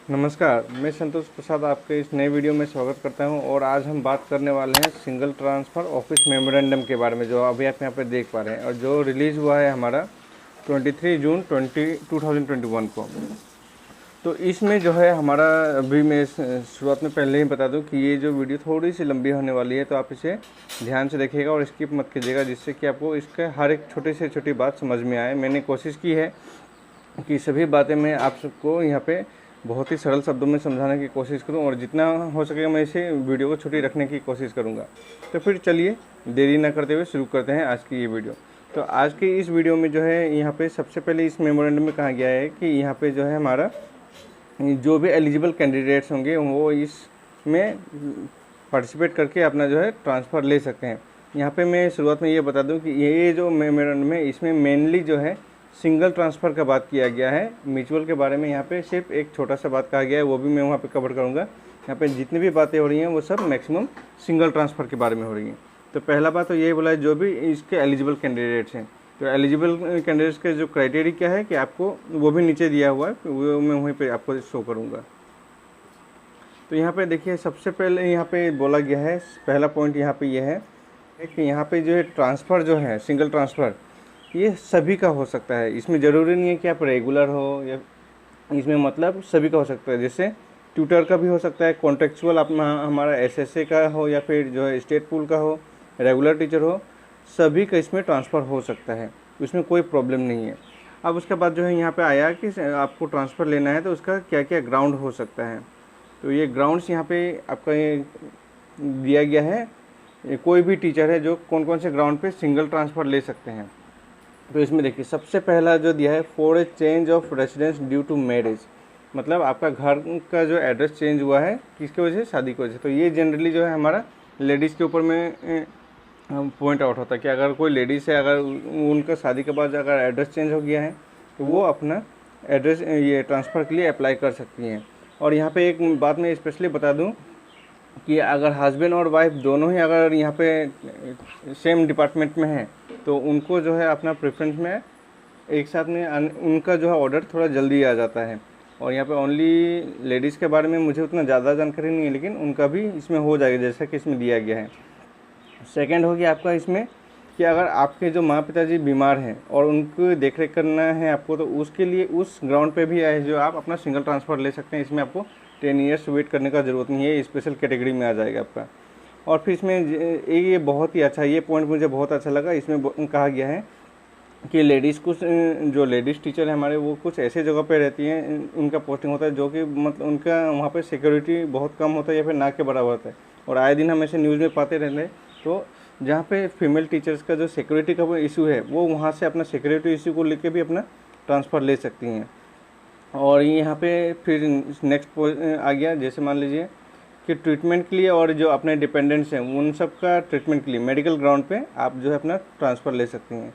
नमस्कार, मैं संतोष प्रसाद आपके इस नए वीडियो में स्वागत करता हूं और आज हम बात करने वाले हैं सिंगल ट्रांसफ़र ऑफिस मेमोरेंडम के बारे में, जो अभी आप यहाँ पर देख पा रहे हैं और जो रिलीज़ हुआ है हमारा 23 जून 2021 को। तो इसमें जो है हमारा, अभी मैं शुरुआत में पहले ही बता दूं कि ये जो वीडियो थोड़ी सी लंबी होने वाली है, तो आप इसे ध्यान से देखिएगा और स्किप मत कीजिएगा, जिससे कि आपको इसका हर एक छोटी से छोटी बात समझ में आए। मैंने कोशिश की है कि सभी बातें मैं आप सबको यहाँ पे बहुत ही सरल शब्दों में समझाने की कोशिश करूं और जितना हो सके मैं इसे वीडियो को छोटी रखने की कोशिश करूंगा। तो फिर चलिए देरी ना करते हुए शुरू करते हैं आज की ये वीडियो। तो आज की इस वीडियो में जो है यहाँ पे सबसे पहले इस मेमोरेंडम में कहा गया है कि यहाँ पे जो है हमारा जो भी एलिजिबल कैंडिडेट्स होंगे वो इसमें पार्टिसिपेट करके अपना जो है ट्रांसफ़र ले सकते हैं। यहाँ पे मैं शुरुआत में ये बता दूँ कि ये जो मेमोरेंडम है इसमें मेनली जो है सिंगल ट्रांसफ़र का बात किया गया है। म्यूचुअल के बारे में यहाँ पे सिर्फ एक छोटा सा बात कहा गया है, वो भी मैं वहाँ पे कवर करूँगा। यहाँ पे जितनी भी बातें हो रही हैं वो सब मैक्सिमम सिंगल ट्रांसफ़र के बारे में हो रही हैं। तो पहला बात तो ये बोला है जो भी इसके एलिजिबल कैंडिडेट्स हैं, तो एलिजिबल कैंडिडेट्स के जो क्राइटेरिया क्या है कि आपको वो भी नीचे दिया हुआ है, वो मैं वहीं पर आपको शो करूँगा। तो यहाँ पर देखिए सबसे पहले यहाँ पर बोला गया है, पहला पॉइंट यहाँ पर यह है कि यहाँ पर जो है ट्रांसफ़र जो है सिंगल ट्रांसफ़र ये सभी का हो सकता है। इसमें ज़रूरी नहीं है कि आप रेगुलर हो, या इसमें मतलब सभी का हो सकता है। जैसे ट्यूटर का भी हो सकता है, कॉन्ट्रेक्चुअल अपना हमारा एसएसए का हो, या फिर जो है स्टेट पूल का हो, रेगुलर टीचर हो, सभी का इसमें ट्रांसफ़र हो सकता है, इसमें कोई प्रॉब्लम नहीं है। अब उसके बाद जो है यहाँ पे आया कि आपको ट्रांसफ़र लेना है तो उसका क्या क्या ग्राउंड हो सकता है। तो ये ग्राउंड्स यहाँ पे आपका ये दिया गया है, कोई भी टीचर है जो कौन कौन से ग्राउंड पे सिंगल ट्रांसफ़र ले सकते हैं। तो इसमें देखिए सबसे पहला जो दिया है, for a change of residence due to marriage, मतलब आपका घर का जो एड्रेस चेंज हुआ है किसकी वजह से, शादी की वजह से। तो ये जनरली जो है हमारा लेडीज़ के ऊपर में पॉइंट आउट होता है कि अगर कोई लेडीज़ है, अगर उनका शादी के बाद अगर एड्रेस चेंज हो गया है तो वो अपना एड्रेस ये ट्रांसफ़र के लिए अप्लाई कर सकती हैं। और यहाँ पर एक बात मैं स्पेशली बता दूँ कि अगर हस्बैंड और वाइफ दोनों ही अगर यहाँ पे सेम डिपार्टमेंट में हैं तो उनको जो है अपना प्रेफरेंस में एक साथ में उनका जो है ऑर्डर थोड़ा जल्दी आ जाता है। और यहाँ पे ओनली लेडीज़ के बारे में मुझे उतना ज़्यादा जानकारी नहीं है, लेकिन उनका भी इसमें हो जाएगा जैसा कि इसमें दिया गया है। सेकंड हो गया आपका इसमें कि अगर आपके जो माँ पिताजी बीमार हैं और उनको देख रेख करना है आपको, तो उसके लिए उस ग्राउंड पे भी है जो आप अपना सिंगल ट्रांसफ़र ले सकते हैं। इसमें आपको 10 ईयर्स वेट करने का ज़रूरत नहीं है, स्पेशल कैटेगरी में आ जाएगा आपका। और फिर इसमें ये बहुत ही अच्छा, ये पॉइंट मुझे बहुत अच्छा लगा। इसमें कहा गया है कि लेडीज़ कुछ जो लेडीज़ टीचर है हमारे, वो कुछ ऐसे जगह पे रहती हैं, उनका पोस्टिंग होता है जो कि मतलब उनका वहाँ पे सिक्योरिटी बहुत कम होता है या फिर ना के बराबर होता है। और आए दिन हम ऐसे न्यूज़ में पाते रहते हैं, तो जहाँ पे फीमेल टीचर्स का जो सिक्योरिटी का इशू है, वो वहाँ से अपना सिक्योरिटी इशू को लेकर भी अपना ट्रांसफ़र ले सकती हैं। और यहाँ पे फिर नेक्स्ट आ गया, जैसे मान लीजिए कि ट्रीटमेंट के लिए और जो अपने डिपेंडेंट्स हैं उन सब का ट्रीटमेंट के लिए मेडिकल ग्राउंड पे आप जो है अपना ट्रांसफ़र ले सकती हैं।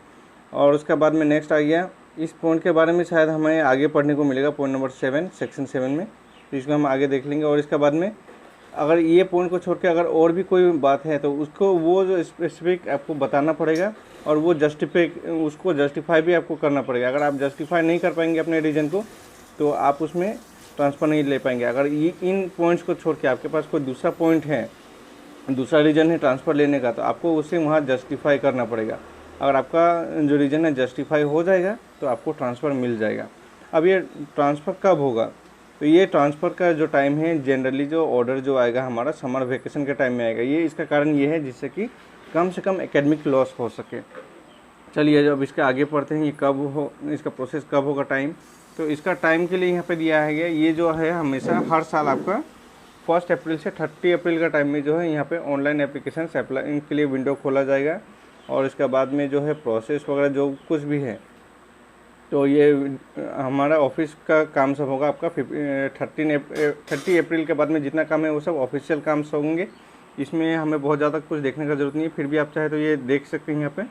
और उसके बाद में नेक्स्ट आ गया, इस पॉइंट के बारे में शायद हमें आगे पढ़ने को मिलेगा, पॉइंट नंबर 7 सेक्शन 7 में, तो इसको हम आगे देख लेंगे। और इसके बाद में अगर ये पॉइंट को छोड़ के अगर और भी कोई बात है तो उसको वो जो स्पेसिफिक आपको बताना पड़ेगा, और वो उसको जस्टिफाई भी आपको करना पड़ेगा। अगर आप जस्टिफाई नहीं कर पाएंगे अपने रीज़न को तो आप उसमें ट्रांसफ़र नहीं ले पाएंगे। अगर ये इन पॉइंट्स को छोड़ के आपके पास कोई दूसरा पॉइंट है, दूसरा रीज़न है ट्रांसफ़र लेने का, तो आपको उसे वहाँ जस्टिफाई करना पड़ेगा। अगर आपका जो रीज़न है जस्टिफाई हो जाएगा तो आपको ट्रांसफ़र मिल जाएगा। अब ये ट्रांसफ़र कब होगा, तो ये ट्रांसफ़र का जो टाइम है जनरली जो ऑर्डर जो आएगा हमारा समर वेकेशन के टाइम में आएगा। ये इसका कारण ये है जिससे कि कम से कम एकेडमिक लॉस हो सके। चलिए जब इसके आगे पढ़ते हैं, ये कब हो, इसका प्रोसेस कब होगा टाइम। तो इसका टाइम के लिए यहाँ पे दिया है गया, ये जो है हमेशा हर साल आपका 1 अप्रैल से 30 अप्रैल का टाइम में जो है यहाँ पे ऑनलाइन एप्लीकेशन अप्लाई के लिए विंडो खोला जाएगा। और इसके बाद में जो है प्रोसेस वगैरह जो कुछ भी है, तो ये हमारा ऑफिस का काम सब होगा आपका 30 अप्रैल के बाद में जितना काम है वो सब ऑफिशियल काम होंगे। इसमें हमें बहुत ज़्यादा कुछ देखने का ज़रूरत नहीं है, फिर भी आप चाहे तो ये देख सकते हैं यहाँ पे।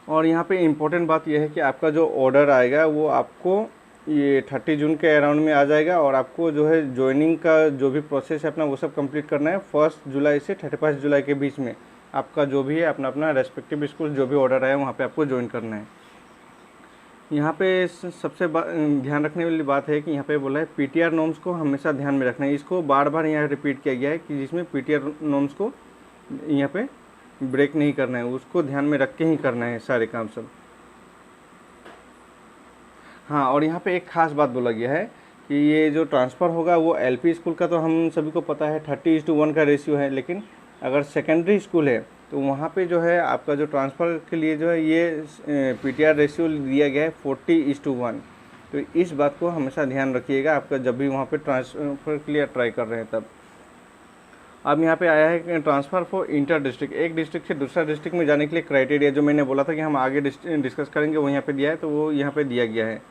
और यहाँ पे इम्पोर्टेंट बात यह है कि आपका जो ऑर्डर आएगा वो आपको ये 30 जून के अराउंड में आ जाएगा, और आपको जो है ज्वाइनिंग का जो भी प्रोसेस है अपना वो सब कंप्लीट करना है 1 जुलाई से 31 जुलाई के बीच में। आपका जो भी है अपना अपना रेस्पेक्टिव स्कूल जो भी ऑर्डर आया वहाँ पे आपको ज्वाइन करना है। यहाँ पे सबसे ध्यान रखने वाली बात है कि यहाँ पे बोला है पीटीआर नॉर्म्स को हमेशा ध्यान में रखना है। इसको बार बार यहाँ रिपीट किया गया है कि जिसमें पीटीआर नॉर्म्स को यहाँ पे ब्रेक नहीं करना है, उसको ध्यान में रख के ही करना है सारे काम सब। हाँ, और यहाँ पे एक ख़ास बात बोला गया है कि ये जो ट्रांसफ़र होगा वो एलपी स्कूल का तो हम सभी को पता है 30:1 का रेशियो है, लेकिन अगर सेकेंडरी स्कूल है तो वहाँ पे जो है आपका जो ट्रांसफ़र के लिए जो है ये पीटीआर रेशियो दिया गया है 40:1। तो इस बात को हमेशा ध्यान रखिएगा आपका जब भी वहाँ पे ट्रांसफ़र के लिए ट्राई कर रहे हैं तब। अब यहाँ पे आया है कि ट्रांसफ़र फॉर इंटर डिस्ट्रिक्ट, एक डिस्ट्रिक्ट से दूसरा डिस्ट्रिक्ट में जाने के लिए क्राइटेरिया जो मैंने बोला था कि हम आगे डिस्कस करेंगे वो यहाँ पे दिया है, तो वो यहाँ पे दिया गया है।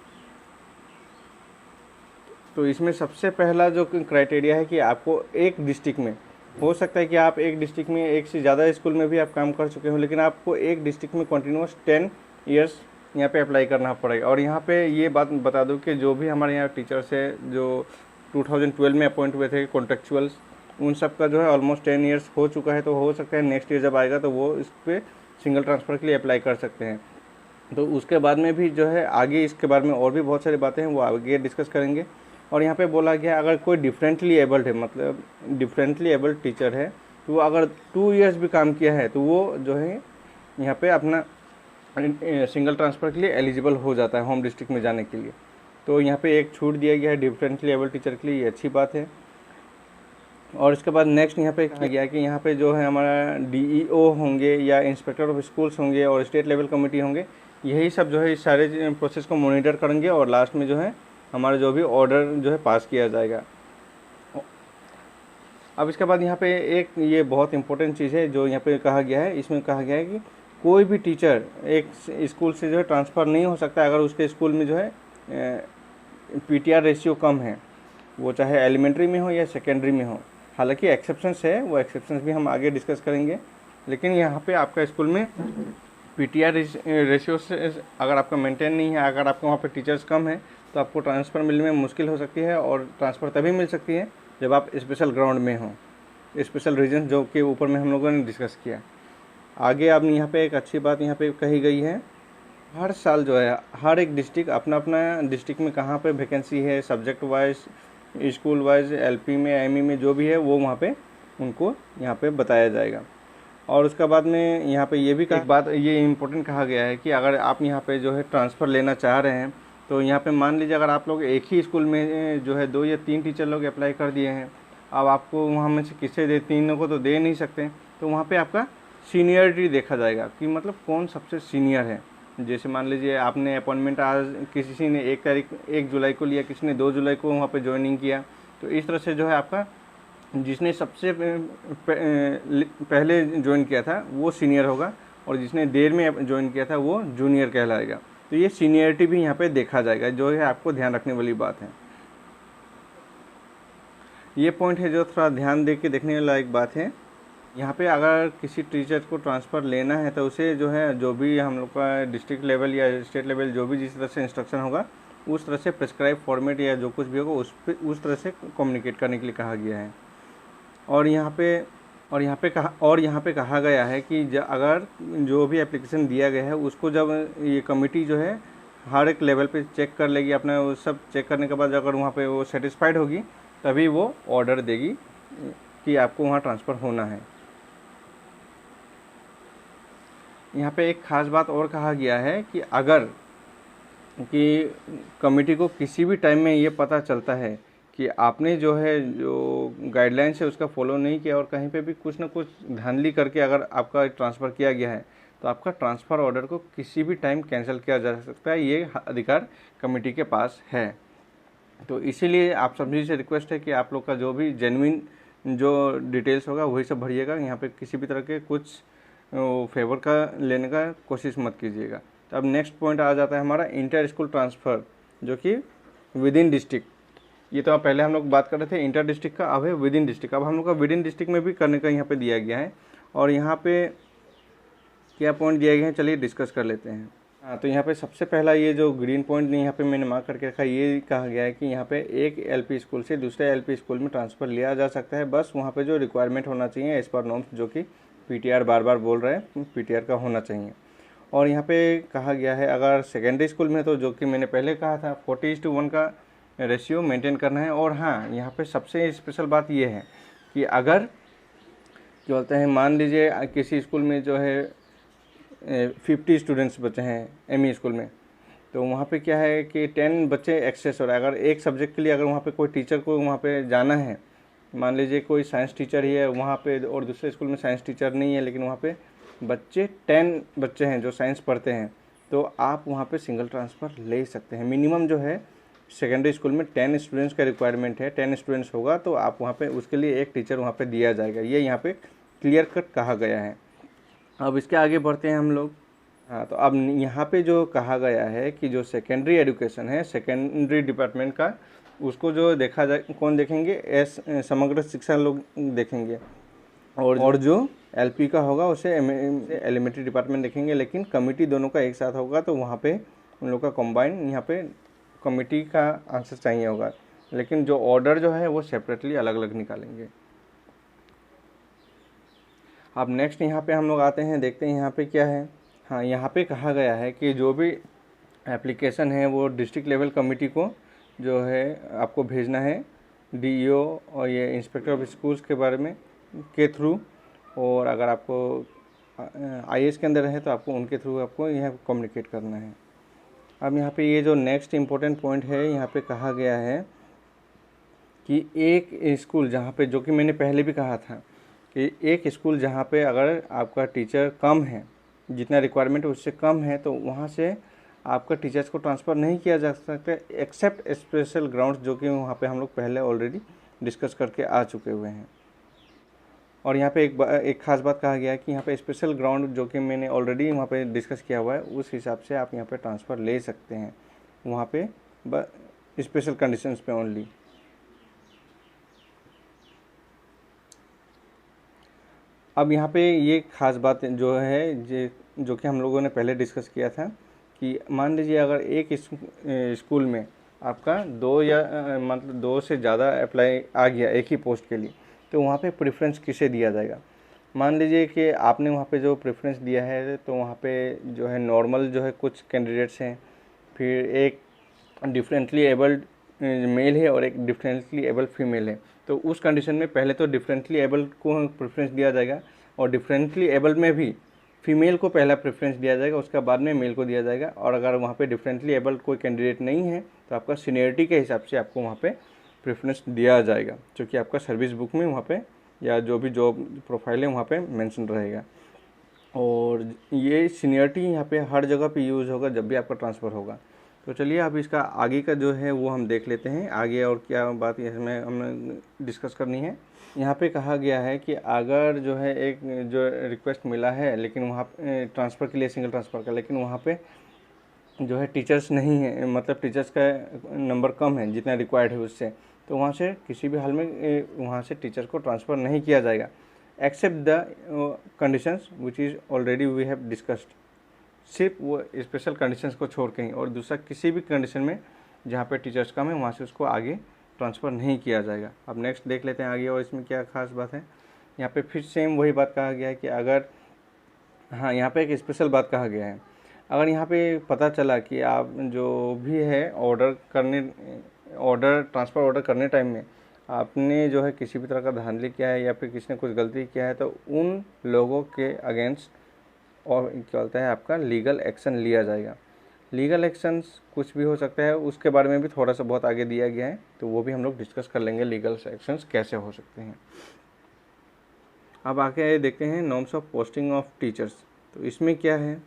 तो इसमें सबसे पहला जो क्राइटेरिया है कि आपको एक डिस्ट्रिक्ट में, हो सकता है कि आप एक डिस्ट्रिक्ट में एक से ज़्यादा स्कूल में भी आप काम कर चुके हो, लेकिन आपको एक डिस्ट्रिक्ट में कंटिन्यूस 10 ईयर्स यहाँ पे अप्लाई करना पड़ेगा। और यहाँ पे ये बात बता दूँ कि जो भी हमारे यहाँ टीचर्स है जो 2012 में अपॉइंट हुए थे कॉन्ट्रेक्चुअल्स, उन सब का जो है ऑलमोस्ट 10 ईयर्स हो चुका है। तो हो सकता है नेक्स्ट ईयर जब आएगा तो वो इस पर सिंगल ट्रांसफ़र के लिए अप्लाई कर सकते हैं। तो उसके बाद में भी जो है आगे इसके बारे में और भी बहुत सारी बातें हैं वो आगे डिस्कस करेंगे। और यहाँ पे बोला गया अगर कोई डिफरेंटली एबल्ड है, मतलब डिफरेंटली एबल्ड टीचर है, तो वो अगर 2 ईयर्स भी काम किया है तो वो जो है यहाँ पे अपना सिंगल ट्रांसफ़र के लिए एलिजिबल हो जाता है होम डिस्ट्रिक्ट में जाने के लिए। तो यहाँ पे एक छूट दिया गया है डिफरेंटली एबल्ड टीचर के लिए, ये अच्छी बात है। और इसके बाद नेक्स्ट यहाँ पे कहा गया कि यहाँ पे जो है हमारा डीईओ होंगे या इंस्पेक्टर ऑफ स्कूल्स होंगे और स्टेट लेवल कमेटी होंगे, यही सब जो है इस सारे प्रोसेस को मॉनिटर करेंगे और लास्ट में जो है हमारा जो भी ऑर्डर जो है पास किया जाएगा। अब इसके बाद यहाँ पे एक ये बहुत इंपॉर्टेंट चीज़ है जो यहाँ पे कहा गया है, इसमें कहा गया है कि कोई भी टीचर एक स्कूल से जो है ट्रांसफ़र नहीं हो सकता अगर उसके स्कूल में जो है पीटीआर रेशियो कम है, वो चाहे एलिमेंट्री में हो या सेकेंडरी में हो। हालांकि एक्सेप्शंस है, वो एक्सेप्शंस भी हम आगे डिस्कस करेंगे, लेकिन यहाँ पे आपका स्कूल में पीटीआर रेशियो से अगर आपका मेंटेन नहीं है, अगर आपके वहाँ पे टीचर्स कम है तो आपको ट्रांसफ़र मिलने में मुश्किल हो सकती है। और ट्रांसफ़र तभी मिल सकती है जब आप स्पेशल ग्राउंड में हो, स्पेशल रीजन जो के ऊपर में हम लोगों ने डिस्कस किया। आगे अब यहाँ पे एक अच्छी बात यहाँ पे कही गई है, हर साल जो है हर एक डिस्ट्रिक्ट अपना अपना डिस्ट्रिक्ट में कहाँ पे वैकेंसी है subject wise, school wise, LP में, एमई में जो भी है वो वहाँ पे उनको यहाँ पे बताया जाएगा। और उसके बाद में यहाँ पे ये भी एक बात ये इम्पोर्टेंट कहा गया है कि अगर आप यहाँ पे जो है ट्रांसफ़र लेना चाह रहे हैं तो यहाँ पे मान लीजिए अगर आप लोग एक ही स्कूल में जो है 2 या 3 टीचर लोग अप्लाई कर दिए हैं, अब आपको वहाँ में से किसे दे, तीनों को तो दे नहीं सकते, तो वहाँ पे आपका सीनियरिटी देखा जाएगा कि मतलब कौन सबसे सीनियर है। जैसे मान लीजिए आपने अपॉइंटमेंट आज किसी ने 1 जुलाई को लिया, किसी ने 2 जुलाई को वहाँ पे ज्वाइनिंग किया, तो इस तरह से जो है आपका जिसने सबसे पहले ज्वाइन किया था वो सीनियर होगा और जिसने देर में ज्वाइन किया था वो जूनियर कहलाएगा। तो ये सीनियरिटी भी यहाँ पे देखा जाएगा, जो है आपको ध्यान रखने वाली बात है। ये पॉइंट है जो थोड़ा ध्यान दे के देखने लायक बात है। यहाँ पे अगर किसी टीचर को ट्रांसफ़र लेना है तो उसे जो है जो भी हम लोग का डिस्ट्रिक्ट लेवल या स्टेट लेवल जो भी जिस तरह से इंस्ट्रक्शन होगा उस तरह से प्रिस्क्राइब फॉर्मेट या जो कुछ भी होगा उस तरह से कम्युनिकेट करने के लिए कहा गया है। और यहाँ पे कहा गया है कि अगर जो भी एप्लीकेशन दिया गया है उसको जब ये कमेटी जो है हर एक लेवल पे चेक कर लेगी, अपना वो सब चेक करने के बाद अगर वहाँ पे वो सेटिस्फाइड होगी तभी वो ऑर्डर देगी कि आपको वहाँ ट्रांसफ़र होना है। यहाँ पे एक ख़ास बात और कहा गया है कि अगर कि कमेटी को किसी भी टाइम में ये पता चलता है कि आपने जो है जो गाइडलाइंस है उसका फॉलो नहीं किया और कहीं पे भी कुछ ना कुछ धांधली करके अगर आपका ट्रांसफ़र किया गया है तो आपका ट्रांसफ़र ऑर्डर को किसी भी टाइम कैंसिल किया जा सकता है, ये अधिकार कमेटी के पास है। तो इसीलिए आप सभी से रिक्वेस्ट है कि आप लोग का जो भी जेन्युइन जो डिटेल्स होगा वही सब भरिएगा, यहाँ पे किसी भी तरह के कुछ फेवर का लेने का कोशिश मत कीजिएगा। तो अब नेक्स्ट पॉइंट आ जाता है हमारा इंटर स्कूल ट्रांसफ़र जो कि विद इन डिस्ट्रिक्ट। ये तो पहले हम लोग बात कर रहे थे इंटर डिस्ट्रिक्ट का, अब है विद इन डिस्ट्रिक्ट। अब हम लोग का विद इन डिस्ट्रिक्ट में भी करने का यहाँ पे दिया गया है। और यहाँ पे क्या पॉइंट दिया गया है चलिए डिस्कस कर लेते हैं। हाँ, तो यहाँ पे सबसे पहला ये जो ग्रीन पॉइंट नहीं यहाँ पे मैंने मार्क करके रखा, ये कहा गया है कि यहाँ पे एक एलपी स्कूल से दूसरे एलपी स्कूल में ट्रांसफ़र लिया जा सकता है, बस वहाँ पे जो रिक्वायरमेंट होना चाहिए एज पर नॉर्म्स, जो कि पीटीआर बार बार बोल रहे हैं पीटीआर का होना चाहिए। और यहाँ पे कहा गया है अगर सेकेंडरी स्कूल में तो जो कि मैंने पहले कहा था 40:1 का रेशियो मेंटेन करना है। और हाँ, यहाँ पे सबसे स्पेशल बात ये है कि अगर जो बोलते हैं मान लीजिए किसी स्कूल में जो है 50 स्टूडेंट्स बचे हैं एमई स्कूल में, तो वहाँ पे क्या है कि 10 बच्चे एक्सेस हो रहा है। अगर एक सब्जेक्ट के लिए अगर वहाँ पे कोई टीचर को वहाँ पे जाना है, मान लीजिए कोई साइंस टीचर ही है वहाँ पे और दूसरे स्कूल में साइंस टीचर नहीं है, लेकिन वहाँ पे बच्चे 10 बच्चे हैं जो साइंस पढ़ते हैं, तो आप वहाँ पे सिंगल ट्रांसफ़र ले सकते हैं। मिनिमम जो है सेकेंडरी स्कूल में 10 स्टूडेंट्स का रिक्वायरमेंट है। 10 स्टूडेंट्स होगा तो आप वहाँ पे उसके लिए एक टीचर वहाँ पे दिया जाएगा। ये यहाँ पे क्लियर कट कहा गया है। अब इसके आगे बढ़ते हैं हम लोग। हाँ, तो अब यहाँ पे जो कहा गया है कि जो सेकेंडरी एजुकेशन है सेकेंडरी डिपार्टमेंट का, उसको जो देखा जाए कौन देखेंगे, समग्र शिक्षा लोग देखेंगे, और जो एलपी का होगा उसे एलिमेंट्री डिपार्टमेंट देखेंगे। लेकिन कमिटी दोनों का एक साथ होगा तो वहाँ पे उन लोग का कंबाइन यहाँ पे कमिटी का आंसर चाहिए होगा, लेकिन जो ऑर्डर जो है वो सेपरेटली अलग अलग निकालेंगे। अब नेक्स्ट यहाँ पे हम लोग आते हैं, देखते हैं यहाँ पे क्या है। हाँ, यहाँ पे कहा गया है कि जो भी एप्लीकेशन है वो डिस्ट्रिक्ट लेवल कमेटी को जो है आपको भेजना है, डीईओ और ये इंस्पेक्टर ऑफ स्कूल्स के बारे में के थ्रू, और अगर आपको आईएएस के अंदर है तो आपको उनके थ्रू आपको यह कम्युनिकेट करना है। अब यहाँ पे ये जो नेक्स्ट इम्पोर्टेंट पॉइंट है, यहाँ पे कहा गया है कि एक स्कूल जहाँ पे, जो कि मैंने पहले भी कहा था कि एक स्कूल जहाँ पे अगर आपका टीचर कम है, जितना रिक्वायरमेंट है उससे कम है, तो वहाँ से आपका टीचर्स को ट्रांसफ़र नहीं किया जा सकता एक्सेप्ट स्पेशल ग्राउंड्स, जो कि वहाँ पे हम लोग पहले ऑलरेडी डिस्कस करके आ चुके हुए हैं। और यहाँ पे एक खास बात कहा गया है कि यहाँ पे स्पेशल ग्राउंड जो कि मैंने ऑलरेडी वहाँ पे डिस्कस किया हुआ है, उस हिसाब से आप यहाँ पे ट्रांसफ़र ले सकते हैं, वहाँ पे स्पेशल कंडीशंस पे ओनली। अब यहाँ पे ये खास बात जो है जो कि हम लोगों ने पहले डिस्कस किया था कि मान लीजिए अगर एक स्कूल में आपका मतलब 2 से ज़्यादा अप्लाई आ गया एक ही पोस्ट के लिए, तो वहाँ पे प्रेफरेंस किसे दिया जाएगा। मान लीजिए कि आपने वहाँ पे जो प्रेफरेंस दिया है, तो वहाँ पे जो है नॉर्मल जो है कुछ कैंडिडेट्स हैं, फिर एक डिफरेंटली एबल्ड मेल है और एक डिफरेंटली एबल्ड फीमेल है। तो उस कंडीशन में पहले तो डिफरेंटली एबल्ड को प्रेफरेंस दिया जाएगा, और डिफरेंटली एबल्ड में भी फीमेल को पहला प्रेफरेंस दिया जाएगा, उसके बाद में मेल को दिया जाएगा। और अगर वहाँ पे डिफरेंटली एबल्ड कोई कैंडिडेट नहीं है तो आपका सीनियरिटी के हिसाब से आपको वहाँ पे प्रेफरेंस दिया जाएगा, जो कि आपका सर्विस बुक में वहाँ पे या जो भी जॉब प्रोफाइल है वहाँ पे मेंशन रहेगा। और ये सीनियरिटी यहाँ पे हर जगह पे यूज़ होगा जब भी आपका ट्रांसफ़र होगा। तो चलिए अब इसका आगे का जो है वो हम देख लेते हैं, आगे और क्या बात इसमें हमें डिस्कस करनी है। यहाँ पे कहा गया है कि अगर जो है एक जो रिक्वेस्ट मिला है, लेकिन वहाँ ट्रांसफ़र के लिए सिंगल ट्रांसफ़र का, लेकिन वहाँ पे जो है टीचर्स नहीं है, मतलब टीचर्स का नंबर कम है जितना रिक्वायर्ड है उससे, तो वहाँ से किसी भी हाल में वहाँ से टीचर को ट्रांसफ़र नहीं किया जाएगा except the conditions which is already we have discussed. सिर्फ वो स्पेशल कंडीशंस को छोड़ के ही, और दूसरा किसी भी कंडीशन में जहाँ पे टीचर्स कम है वहाँ से उसको आगे ट्रांसफ़र नहीं किया जाएगा। अब नेक्स्ट देख लेते हैं आगे, और इसमें क्या खास बात है। यहाँ पे फिर सेम वही बात कहा गया है कि अगर, हाँ, यहाँ पे एक स्पेशल बात कहा गया है, अगर यहाँ पे पता चला कि आप जो भी है ट्रांसफ़र ऑर्डर करने टाइम में आपने जो है किसी भी तरह का धांधली किया है या फिर किसी ने कुछ गलती किया है, तो उन लोगों के अगेंस्ट और क्या बोलता है आपका लीगल एक्शन लिया जाएगा। लीगल एक्शंस कुछ भी हो सकता है, उसके बारे में भी थोड़ा सा बहुत आगे दिया गया है, तो वो भी हम लोग डिस्कस कर लेंगे लीगल एक्शंस कैसे हो सकते हैं। अब आगे देखते हैं norms of posting of teachers. तो इसमें क्या है,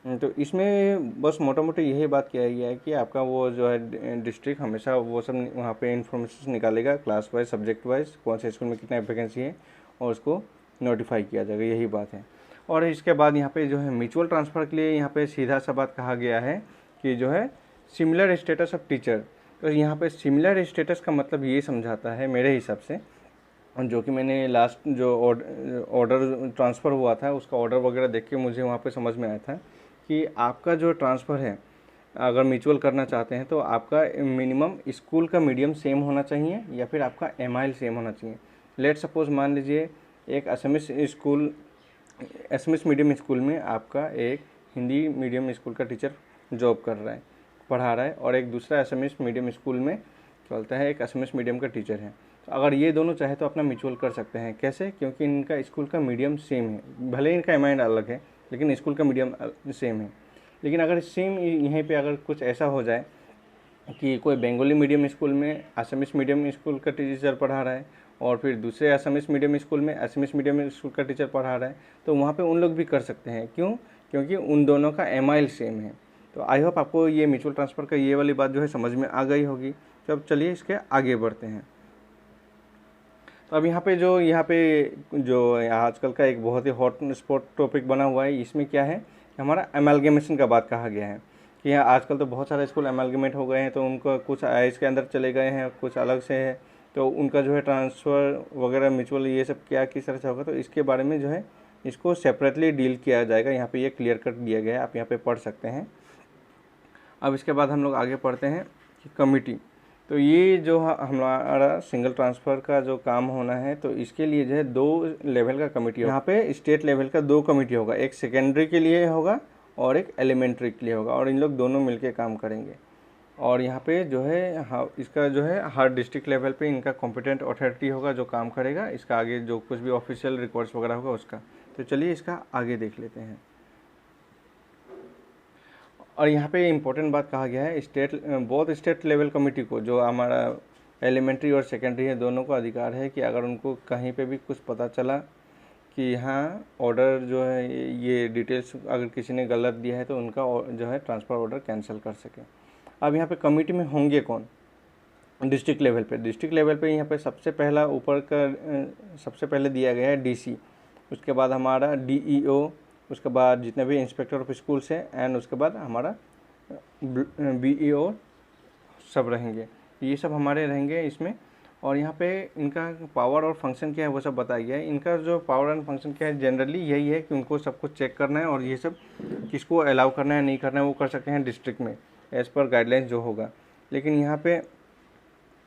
तो इसमें बस मोटा मोटी यही बात किया गया है कि आपका वो जो है डिस्ट्रिक्ट हमेशा वो सब वहाँ पे इन्फॉर्मेशन निकालेगा क्लास वाइज सब्जेक्ट वाइज कौन से स्कूल में कितना वैकेंसी है, और उसको नोटिफाई किया जाएगा, यही बात है। और इसके बाद यहाँ पे जो है म्यूचुअल ट्रांसफ़र के लिए यहाँ पे सीधा सा बात कहा गया है कि जो है सिमिलर स्टेटस ऑफ टीचर। तो यहाँ पे सिमिलर स्टेटस का मतलब ये समझाता है मेरे हिसाब से, जो कि मैंने लास्ट जो ऑर्डर ट्रांसफ़र हुआ था उसका ऑर्डर वगैरह देख के मुझे वहाँ पे समझ में आया था कि आपका जो ट्रांसफ़र है अगर म्यूचुअल करना चाहते हैं तो आपका मिनिमम स्कूल का मीडियम सेम होना चाहिए या फिर आपका एमआईएल सेम होना चाहिए। लेट सपोज मान लीजिए एक असमिस मीडियम स्कूल में आपका एक हिंदी मीडियम स्कूल का टीचर जॉब कर रहा है, पढ़ा रहा है, और एक दूसरा असमिस मीडियम स्कूल में चलता है, एक असमिस मीडियम का टीचर है। तो अगर ये दोनों चाहे तो अपना म्यूचुअल कर सकते हैं। कैसे? क्योंकि इनका स्कूल का मीडियम सेम है, भले इनका अमाउंट अलग है लेकिन स्कूल का मीडियम सेम है। लेकिन अगर सेम यहीं पे अगर कुछ ऐसा हो जाए कि कोई बंगाली मीडियम स्कूल में असमिस मीडियम स्कूल का टीचर पढ़ा रहा है और फिर दूसरे असमिस मीडियम स्कूल में असमिस मीडियम स्कूल का टीचर पढ़ा रहा है, तो वहाँ पे उन लोग भी कर सकते हैं। क्यों? क्योंकि उन दोनों का एमाइल सेम है। तो आई होप आपको ये म्यूचुअल ट्रांसफ़र का ये वाली बात जो है समझ में आ गई होगी। तो अब चलिए इसके आगे बढ़ते हैं। तो अब यहाँ पे जो आजकल का एक बहुत ही हॉट स्पॉट टॉपिक बना हुआ है, इसमें क्या है, हमारा एमलगेमेशन का बात कहा गया है कि यहाँ आजकल तो बहुत सारे स्कूल एमलगेमेट हो गए हैं, तो उनको कुछ आईएएस के अंदर चले गए हैं, कुछ अलग से है, तो उनका जो है ट्रांसफ़र वगैरह म्यूचुअल ये सब क्या किस तरह से होगा, तो इसके बारे में जो है इसको सेपरेटली डील किया जाएगा। यहाँ पे ये क्लियर कट दिया गया है, आप यहाँ पे पढ़ सकते हैं। अब इसके बाद हम लोग आगे पढ़ते हैं कि कमिटी। तो ये जो हमारा सिंगल ट्रांसफ़र का जो काम होना है, तो इसके लिए जो है 2 लेवल का कमिटी होगा। यहाँ पे स्टेट लेवल का 2 कमिटी होगा, एक सेकेंडरी के लिए होगा और एक एलिमेंट्री के लिए होगा, और इन लोग दोनों मिलके काम करेंगे। और यहाँ पे जो है इसका जो है हर डिस्ट्रिक्ट लेवल पे इनका कॉम्पिटेंट अथॉरिटी होगा जो काम करेगा, इसका आगे जो कुछ भी ऑफिशियल रिकॉर्ड्स वगैरह होगा उसका। तो चलिए इसका आगे देख लेते हैं। और यहाँ पे इम्पोर्टेंट बात कहा गया है, बोथ स्टेट लेवल कमेटी को, जो हमारा एलिमेंट्री और सेकेंडरी है, दोनों को अधिकार है कि अगर उनको कहीं पे भी कुछ पता चला कि हाँ ऑर्डर जो है ये डिटेल्स अगर किसी ने गलत दिया है, तो उनका जो है ट्रांसफ़र ऑर्डर कैंसिल कर सके। अब यहाँ पे कमेटी में होंगे कौन? डिस्ट्रिक्ट लेवल पे यहाँ पे सबसे पहला ऊपर का सबसे पहले दिया गया है डीसी, उसके बाद हमारा डीईओ, उसके बाद जितने भी इंस्पेक्टर ऑफ स्कूल्स हैं, एंड उसके बाद हमारा बीईओ सब रहेंगे। ये सब हमारे रहेंगे इसमें। और यहाँ पे इनका पावर और फंक्शन क्या है वो सब बताया गया है। इनका जो पावर एंड फंक्शन क्या है, जनरली यही है कि उनको सब कुछ चेक करना है, और ये सब किसको अलाउ करना है नहीं करना है वो कर सकते हैं डिस्ट्रिक्ट में एज़ पर गाइडलाइंस जो होगा। लेकिन यहाँ पे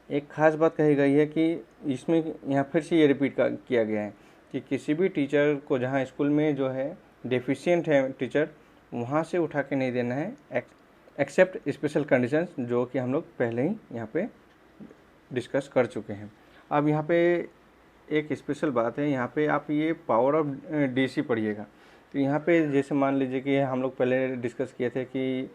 एक ख़ास बात कही गई है कि इसमें यहाँ फिर से ये रिपीट किया गया है कि किसी भी टीचर को जहाँ स्कूल में जो है डेफिशिएंट है टीचर, वहाँ से उठा के नहीं देना है, एक्सेप्ट स्पेशल कंडीशंस, जो कि हम लोग पहले ही यहाँ पे डिस्कस कर चुके हैं। अब यहाँ पे एक स्पेशल बात है, यहाँ पे आप ये पावर ऑफ डीसी पढ़िएगा। तो यहाँ पे जैसे मान लीजिए कि हम लोग पहले डिस्कस किए थे कि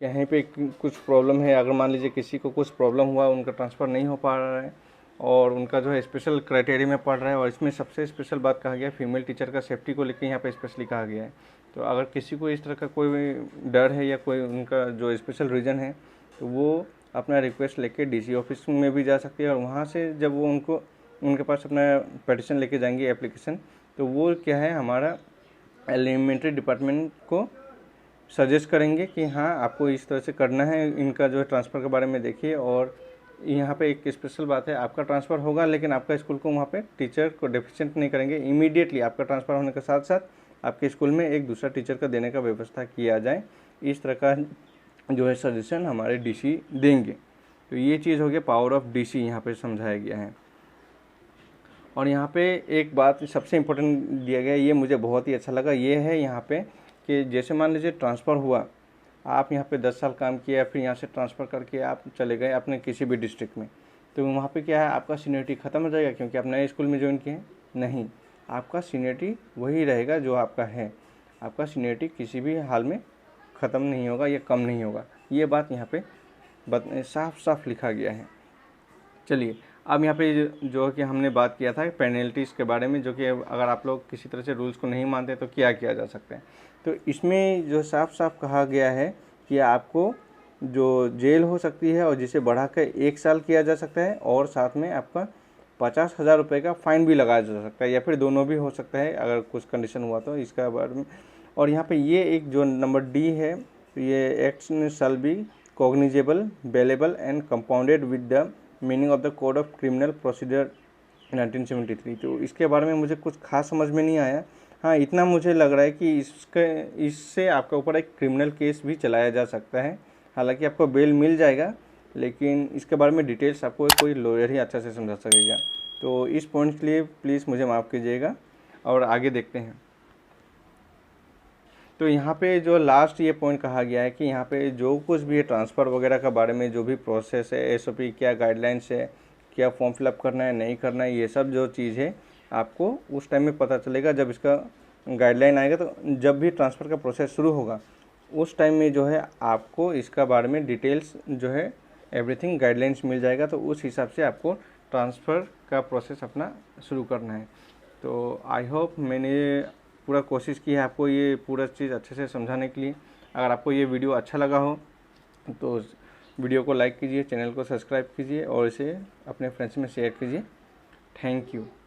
कहीं पे कुछ प्रॉब्लम है, अगर मान लीजिए किसी को कुछ प्रॉब्लम हुआ, उनका ट्रांसफ़र नहीं हो पा रहा है और उनका जो है स्पेशल क्राइटेरिया में पढ़ रहा है, और इसमें सबसे स्पेशल बात कहा गया है फीमेल टीचर का सेफ्टी को लेकर यहाँ पे स्पेशली कहा गया है। तो अगर किसी को इस तरह का कोई डर है या कोई उनका जो स्पेशल रीज़न है, तो वो अपना रिक्वेस्ट लेके डीसी ऑफिस में भी जा सकते हैं, और वहाँ से जब वो उनके पास अपना पिटीशन लेके जाएंगे एप्लीकेशन, तो वो क्या है हमारा एलिमेंट्री डिपार्टमेंट को सजेस्ट करेंगे कि हाँ आपको इस तरह से करना है, इनका जो है ट्रांसफ़र के बारे में देखिए। और यहाँ पे एक स्पेशल बात है, आपका ट्रांसफ़र होगा लेकिन आपका स्कूल को वहाँ पे टीचर को डेफिशिएंट नहीं करेंगे, इमीडिएटली आपका ट्रांसफ़र होने के साथ साथ आपके स्कूल में एक दूसरा टीचर का देने का व्यवस्था किया जाए। इस तरह का जो है सजेशन हमारे डीसी देंगे। तो ये चीज़ हो गया पावर ऑफ डीसी, यहाँ पे समझाया गया है। और यहाँ पे एक बात सबसे इम्पोर्टेंट दिया गया है, ये मुझे बहुत ही अच्छा लगा, ये है यहाँ पे कि जैसे मान लीजिए ट्रांसफ़र हुआ, आप यहाँ पे 10 साल काम किया, फिर यहाँ से ट्रांसफ़र करके आप चले गए अपने किसी भी डिस्ट्रिक्ट में, तो वहाँ पे क्या है आपका सीनियरिटी ख़त्म हो जाएगा क्योंकि आप नए स्कूल में ज्वाइन किए हैं? नहीं, आपका सीनियरिटी वही रहेगा जो आपका है। आपका सीनियरिटी किसी भी हाल में ख़त्म नहीं होगा या कम नहीं होगा। ये बात यहाँ पे साफ साफ लिखा गया है। चलिए अब यहाँ पे जो कि हमने बात किया था पेनल्टीज़ के बारे में, जो कि अगर आप लोग किसी तरह से रूल्स को नहीं मानते तो क्या किया जा सकता है। तो इसमें जो साफ साफ कहा गया है कि आपको जो जेल हो सकती है और जिसे बढ़ाकर 1 साल किया जा सकता है, और साथ में आपका 50,000 रुपये का फ़ाइन भी लगाया जा सकता है, या फिर दोनों भी हो सकता है अगर कुछ कंडीशन हुआ तो इसका बारे में। और यहाँ पे ये एक जो नंबर डी है, तो ये act shall be cognizable, bailable and compounded with the meaning of the code of criminal procedure 1973। तो इसके बारे में मुझे कुछ खास समझ में नहीं आया। हाँ, इतना मुझे लग रहा है कि इससे आपके ऊपर एक क्रिमिनल केस भी चलाया जा सकता है। हालांकि आपको बेल मिल जाएगा, लेकिन इसके बारे में डिटेल्स आपको कोई लॉयर ही अच्छा से समझा सकेगा। तो इस पॉइंट के लिए प्लीज़ मुझे माफ़ कीजिएगा और आगे देखते हैं। तो यहाँ पे जो लास्ट ये पॉइंट कहा गया है कि यहाँ पे जो कुछ भी है ट्रांसफ़र वगैरह के बारे में जो भी प्रोसेस है, एसओपी क्या गाइडलाइंस है, क्या फॉर्म फिलअप करना है नहीं करना है, ये सब जो चीज़ है आपको उस टाइम में पता चलेगा जब इसका गाइडलाइन आएगा। तो जब भी ट्रांसफ़र का प्रोसेस शुरू होगा उस टाइम में जो है आपको इसका बारे में डिटेल्स जो है एवरीथिंग गाइडलाइंस मिल जाएगा। तो उस हिसाब से आपको ट्रांसफ़र का प्रोसेस अपना शुरू करना है। तो आई होप मैंने पूरा कोशिश की है आपको ये पूरा चीज़ अच्छे से समझाने के लिए। अगर आपको ये वीडियो अच्छा लगा हो तो वीडियो को लाइक कीजिए, चैनल को सब्सक्राइब कीजिए और इसे अपने फ्रेंड्स में शेयर कीजिए। Thank you.